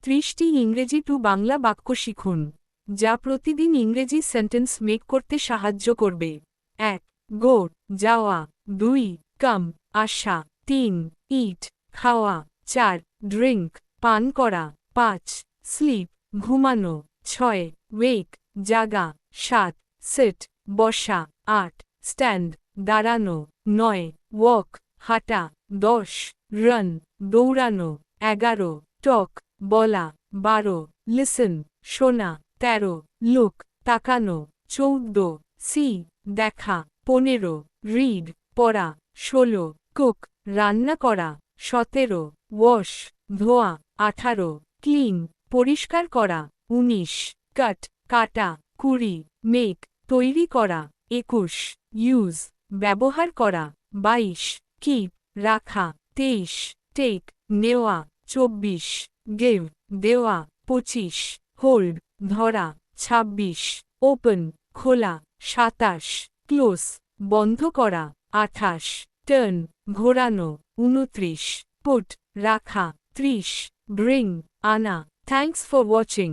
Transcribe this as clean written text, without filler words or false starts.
30টি ইংরেজি টু বাংলা বাক্য শিখুন যা প্রতিদিন ইংরেজি সেন্টেন্স মেক করতে সাহায্য করবে। 1. গো যাওয়া। 2. কাম আসা। 3. ইট খাওয়া। 4. ড্রিঙ্ক পান করা। 5. স্লিপ ঘুমানো। 6. ওয়েক জাগা। 7. সিট বসা। 8. স্ট্যান্ড দাঁড়ানো। 9. ওয়াক হাঁটা। 10. রান দৌড়ানো। 11. টক বলা। 12. লিসেন শোনা। 13. লুক তাকানো। 14. সি দেখা। 15. রিড পড়া। 16. কুক রান্না করা। 17. ওয়াশ ধোয়া। 18. ক্লিন পরিষ্কার করা। 19. কাট কাটা। 20. মেক তৈরি করা। 21. ইউজ ব্যবহার করা। 22. কিপ রাখা। 23. টেক নেওয়া। 24. গিভ দেওয়া। 25. হোল্ড ধরা। 26. ওপেন খোলা। 27. ক্লোজ বন্ধ করা। 28. টার্ন ঘোরানো। 29. পুট রাখা। 30. ব্রিং আনা। Thanks for watching.